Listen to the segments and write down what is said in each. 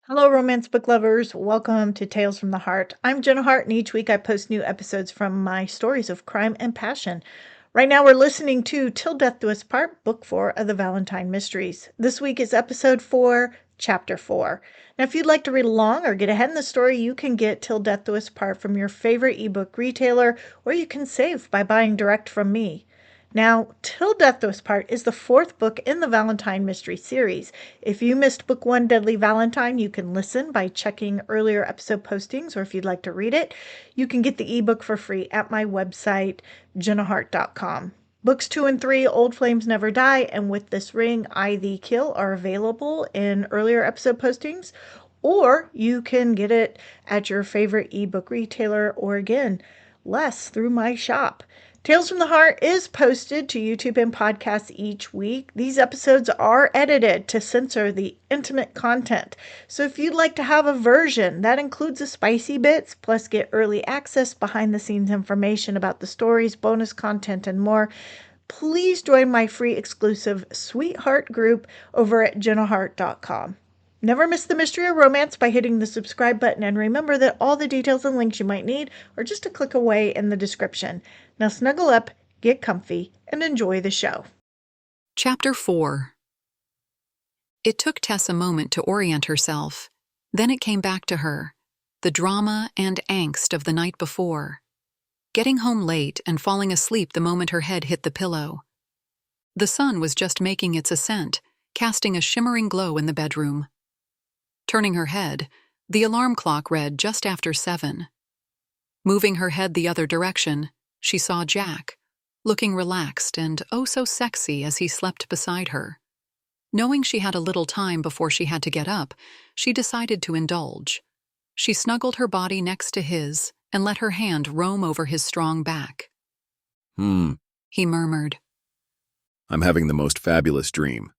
Hello, romance book lovers. Welcome to Tales from the Heart. I'm Jenna Harte, and each week I post new episodes from my stories of crime and passion. Right now, we're listening to Till Death Do Us Part, Book 4 of the Valentine Mysteries. This week is Episode 4, Chapter 4. Now, if you'd like to read along or get ahead in the story, you can get Till Death Do Us Part from your favorite ebook retailer, or you can save by buying direct from me. Now, Till Death Do Us Part is the fourth book in the Valentine Mystery series. If you missed book 1, Deadly Valentine, you can listen by checking earlier episode postings, or if you'd like to read it, you can get the ebook for free at my website, jennahart.com. Books 2 and 3, Old Flames Never Die, and With This Ring, I Thee Kill, are available in earlier episode postings, or you can get it at your favorite ebook retailer, or again, less through my shop. Tales from the Heart is posted to YouTube and podcasts each week. These episodes are edited to censor the intimate content. So if you'd like to have a version that includes the spicy bits, plus get early access, behind the scenes information about the stories, bonus content, and more, please join my free exclusive Sweetheart group over at jennahart.com. Never miss the mystery or romance by hitting the subscribe button, and remember that all the details and links you might need are just a click away in the description. Now snuggle up, get comfy, and enjoy the show. Chapter 4. It took Tess a moment to orient herself. Then it came back to her, the drama and angst of the night before. Getting home late and falling asleep the moment her head hit the pillow. The sun was just making its ascent, casting a shimmering glow in the bedroom. Turning her head, the alarm clock read just after 7. Moving her head the other direction, she saw Jack, looking relaxed and oh so sexy as he slept beside her. Knowing she had a little time before she had to get up, she decided to indulge. She snuggled her body next to his and let her hand roam over his strong back. He murmured. I'm having the most fabulous dream.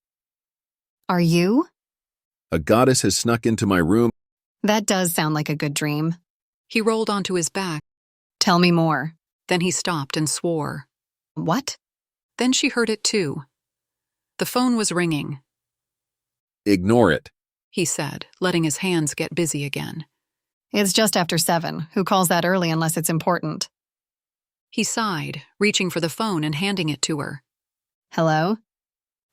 Are you? A goddess has snuck into my room. That does sound like a good dream. He rolled onto his back. Tell me more. Then he stopped and swore. What? Then she heard it too. The phone was ringing. Ignore it, he said, letting his hands get busy again. It's just after 7. Who calls that early unless it's important? He sighed, reaching for the phone and handing it to her. Hello?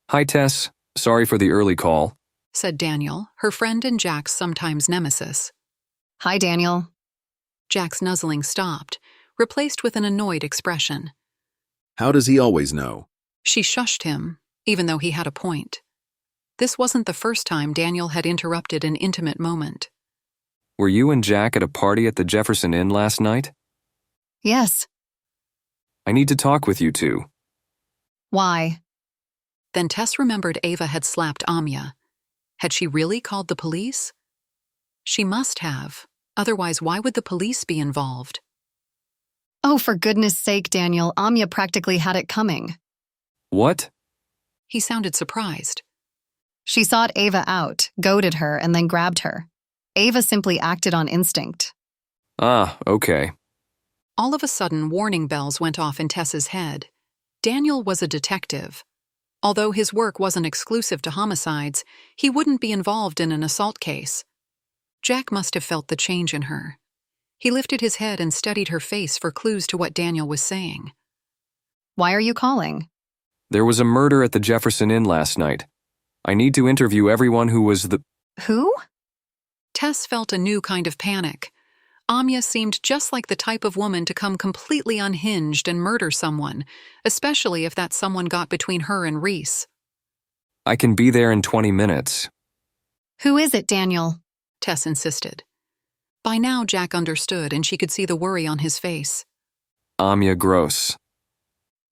Hi, Tess. Sorry for the early call, said Daniel, her friend and Jack's sometimes nemesis. Hi, Daniel. Jack's nuzzling stopped, replaced with an annoyed expression. How does he always know? She shushed him, even though he had a point. This wasn't the first time Daniel had interrupted an intimate moment. Were you and Jack at a party at the Jefferson Inn last night? Yes. I need to talk with you two. Why? Then Tess remembered Ava had slapped Amya. Had she really called the police? She must have. Otherwise, why would the police be involved? Oh, for goodness sake, Daniel, Amya practically had it coming. What? He sounded surprised. She sought Ava out, goaded her, and then grabbed her. Ava simply acted on instinct. Ah, okay. All of a sudden, warning bells went off in Tess's head. Daniel was a detective. Although his work wasn't exclusive to homicides, he wouldn't be involved in an assault case. Jack must have felt the change in her. He lifted his head and studied her face for clues to what Daniel was saying. Why are you calling? There was a murder at the Jefferson Inn last night. I need to interview everyone who was the... Who? Tess felt a new kind of panic. Amya seemed just like the type of woman to come completely unhinged and murder someone, especially if that someone got between her and Reese. I can be there in 20 minutes. Who is it, Daniel? Tess insisted. By now, Jack understood, and she could see the worry on his face. Amya Gross.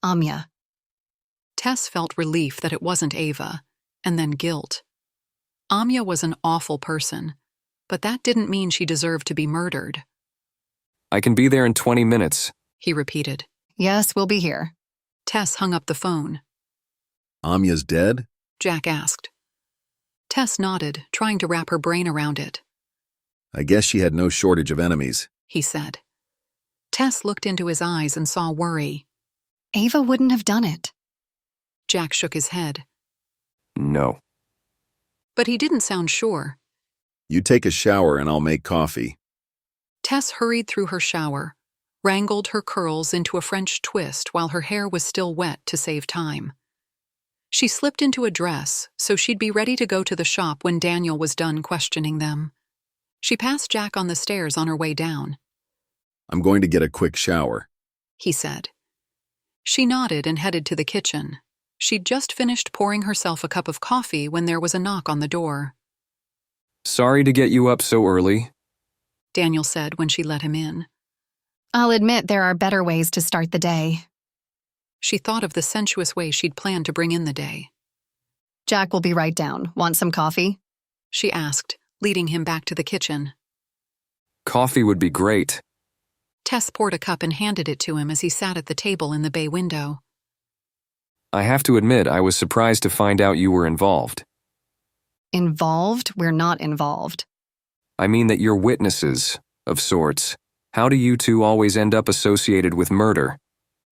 Amya. Tess felt relief that it wasn't Ava, and then guilt. Amya was an awful person, but that didn't mean she deserved to be murdered. I can be there in 20 minutes, he repeated. Yes, we'll be here. Tess hung up the phone. Amya's dead? Jack asked. Tess nodded, trying to wrap her brain around it. I guess she had no shortage of enemies, he said. Tess looked into his eyes and saw worry. Ava wouldn't have done it. Jack shook his head. No. But he didn't sound sure. You take a shower and I'll make coffee. Tess hurried through her shower, wrangled her curls into a French twist while her hair was still wet to save time. She slipped into a dress so she'd be ready to go to the shop when Daniel was done questioning them. She passed Jack on the stairs on her way down. I'm going to get a quick shower, he said. She nodded and headed to the kitchen. She'd just finished pouring herself a cup of coffee when there was a knock on the door. Sorry to get you up so early, Daniel said when she let him in. I'll admit there are better ways to start the day. She thought of the sensuous way she'd planned to bring in the day. Jack will be right down. Want some coffee? She asked, leading him back to the kitchen. Coffee would be great. Tess poured a cup and handed it to him as he sat at the table in the bay window. I have to admit, I was surprised to find out you were involved. Involved? We're not involved. I mean that you're witnesses, of sorts. How do you two always end up associated with murder?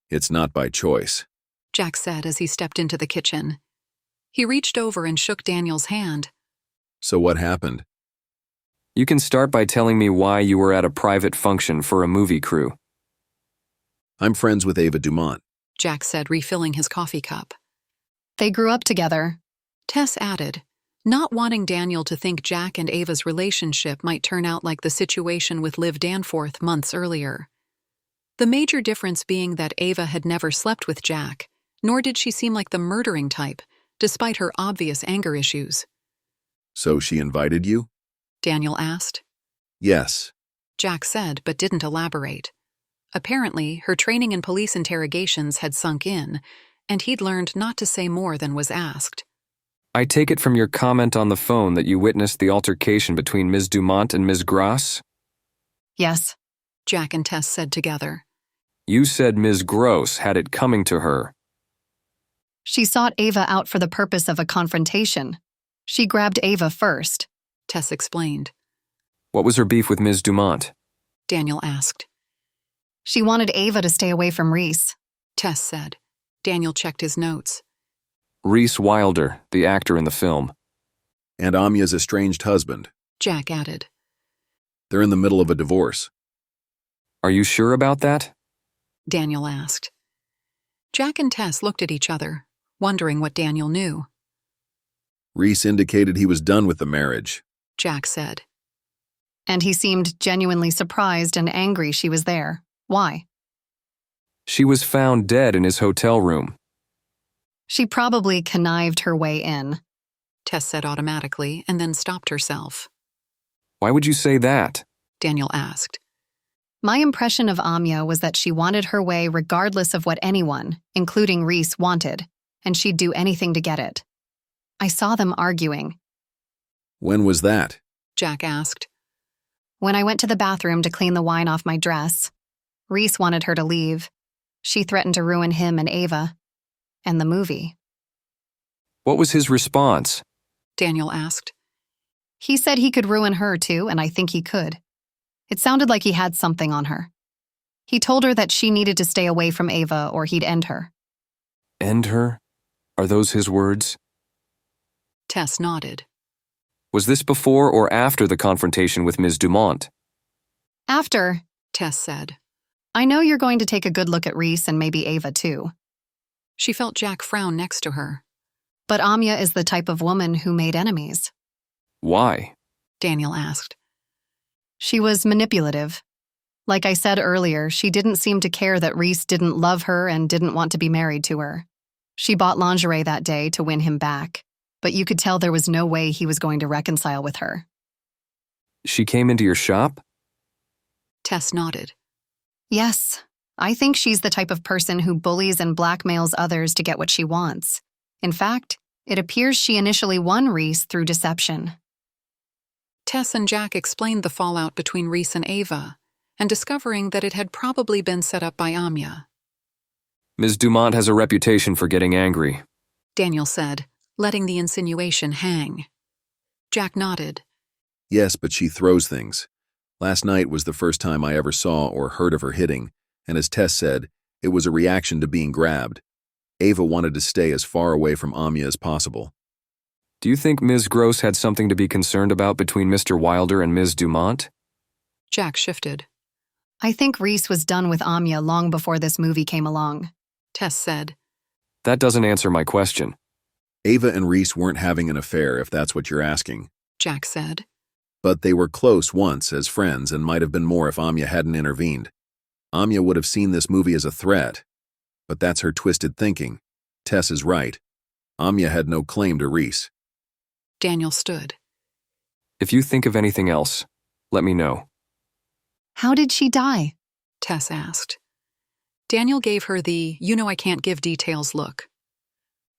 It's not by choice. Jack said as he stepped into the kitchen. He reached over and shook Daniel's hand. So what happened? You can start by telling me why you were at a private function for a movie crew. I'm friends with Ava Dumont. Jack said, refilling his coffee cup. They grew up together. Tess added, not wanting Daniel to think Jack and Ava's relationship might turn out like the situation with Liv Danforth months earlier. The major difference being that Ava had never slept with Jack, nor did she seem like the murdering type, despite her obvious anger issues. So she invited you? Daniel asked. Yes. Jack said, but didn't elaborate. Apparently, her training in police interrogations had sunk in, and he'd learned not to say more than was asked. I take it from your comment on the phone that you witnessed the altercation between Ms. Dumont and Ms. Gross? Yes. Jack and Tess said together. You said Ms. Gross had it coming to her. She sought Ava out for the purpose of a confrontation. She grabbed Ava first. Tess explained. What was her beef with Ms. Dumont? Daniel asked. She wanted Ava to stay away from Reese. Tess said. Daniel checked his notes. Reese Wilder, the actor in the film. And Amya's estranged husband. Jack added. They're in the middle of a divorce. Are you sure about that? Daniel asked. Jack and Tess looked at each other, wondering what Daniel knew. Reese indicated he was done with the marriage. Jack said. And he seemed genuinely surprised and angry she was there. Why? She was found dead in his hotel room. She probably connived her way in. Tess said automatically and then stopped herself. Why would you say that? Daniel asked. My impression of Amya was that she wanted her way regardless of what anyone, including Reese, wanted, and she'd do anything to get it. I saw them arguing. When was that? Jack asked. When I went to the bathroom to clean the wine off my dress, Reese wanted her to leave. She threatened to ruin him and Ava. And the movie. What was his response? Daniel asked. He said he could ruin her too, and I think he could. It sounded like he had something on her. He told her that she needed to stay away from Ava or he'd end her. End her? Are those his words? Tess nodded. Was this before or after the confrontation with Ms. Dumont? After, Tess said. I know you're going to take a good look at Reese and maybe Ava too. She felt Jack frown next to her. But Amya is the type of woman who made enemies. Why? Daniel asked. She was manipulative. Like I said earlier, she didn't seem to care that Reese didn't love her and didn't want to be married to her. She bought lingerie that day to win him back, but you could tell there was no way he was going to reconcile with her. She came into your shop? Tess nodded. Yes, I think she's the type of person who bullies and blackmails others to get what she wants. In fact, it appears she initially won Reese through deception. Tess and Jack explained the fallout between Reese and Ava, and discovering that it had probably been set up by Amya. Ms. Dumont has a reputation for getting angry, Daniel said, letting the insinuation hang. Jack nodded. Yes, but she throws things. Last night was the first time I ever saw or heard of her hitting, and as Tess said, it was a reaction to being grabbed. Ava wanted to stay as far away from Amya as possible. Do you think Ms. Gross had something to be concerned about between Mr. Wilder and Ms. Dumont? Jack shifted. I think Reese was done with Anya long before this movie came along. Tess said. That doesn't answer my question. Ava and Reese weren't having an affair, if that's what you're asking. Jack said. But they were close once as friends and might have been more if Anya hadn't intervened. Anya would have seen this movie as a threat. But that's her twisted thinking. Tess is right. Anya had no claim to Reese. Daniel stood. If you think of anything else, let me know. How did she die? Tess asked. Daniel gave her the I can't give details look.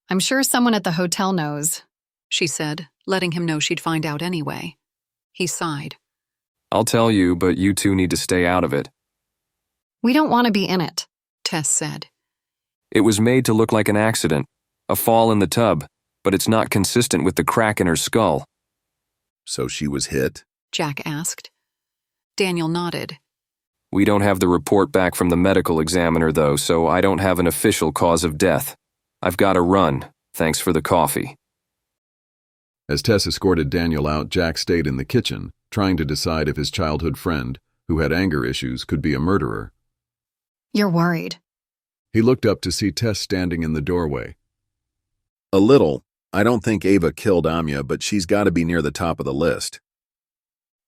I'm sure someone at the hotel knows, She said, letting him know she'd find out anyway. He sighed. I'll tell you, but you two need to stay out of it. We don't want to be in it. Tess said. It was made to look like an accident, a fall in the tub, but it's not consistent with the crack in her skull. So she was hit? Jack asked. Daniel nodded. We don't have the report back from the medical examiner, though, so I don't have an official cause of death. I've got to run. Thanks for the coffee. As Tess escorted Daniel out, Jack stayed in the kitchen, trying to decide if his childhood friend, who had anger issues, could be a murderer. You're worried. He looked up to see Tess standing in the doorway. A little. I don't think Ava killed Anya, but she's got to be near the top of the list.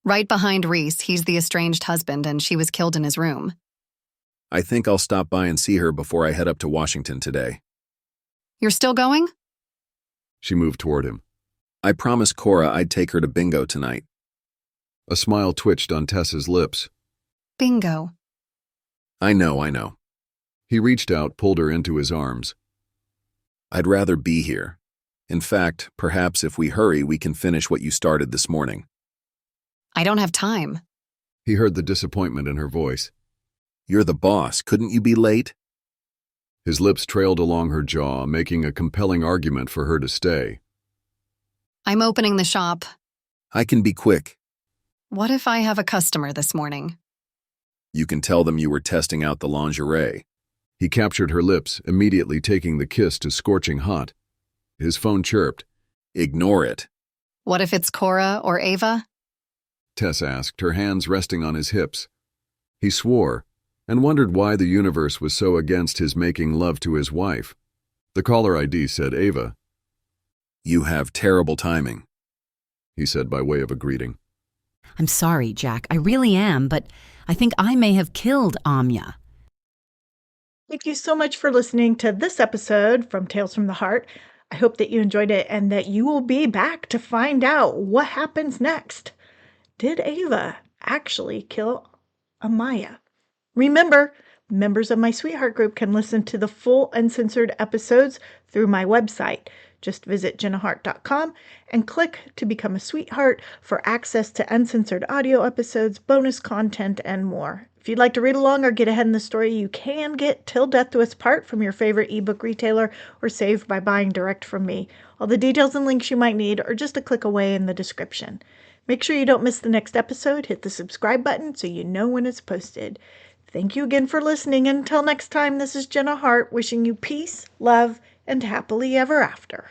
Right behind Reese, he's the estranged husband, and she was killed in his room. I think I'll stop by and see her before I head up to Washington today. You're still going? She moved toward him. I promised Cora I'd take her to bingo tonight. A smile twitched on Tess's lips. Bingo. I know. He reached out, pulled her into his arms. I'd rather be here. In fact, perhaps if we hurry, we can finish what you started this morning. I don't have time. He heard the disappointment in her voice. You're the boss. Couldn't you be late? His lips trailed along her jaw, making a compelling argument for her to stay. I'm opening the shop. I can be quick. What if I have a customer this morning? You can tell them you were testing out the lingerie. He captured her lips, immediately taking the kiss to scorching hot. His phone chirped. Ignore it. What if it's Cora or Ava? Tess asked, her hands resting on his hips. He swore, and wondered why the universe was so against his making love to his wife. The caller ID said Ava. You have terrible timing, he said by way of a greeting. I'm sorry, Jack. I really am, but I think I may have killed Anya. Thank you so much for listening to this episode from Tales from the Heart. I hope that you enjoyed it and that you will be back to find out what happens next. Did Ava actually kill Amaya? Remember, members of my Sweetheart group can listen to the full uncensored episodes through my website. Just visit jennaharte.com and click to become a Sweetheart for access to uncensored audio episodes, bonus content, and more. If you'd like to read along or get ahead in the story, you can get Till Death Do Us Part from your favorite ebook retailer or save by buying direct from me. All the details and links you might need are just a click away in the description. Make sure you don't miss the next episode. Hit the subscribe button so you know when it's posted. Thank you again for listening. Until next time, this is Jenna Harte wishing you peace, love, and happily ever after.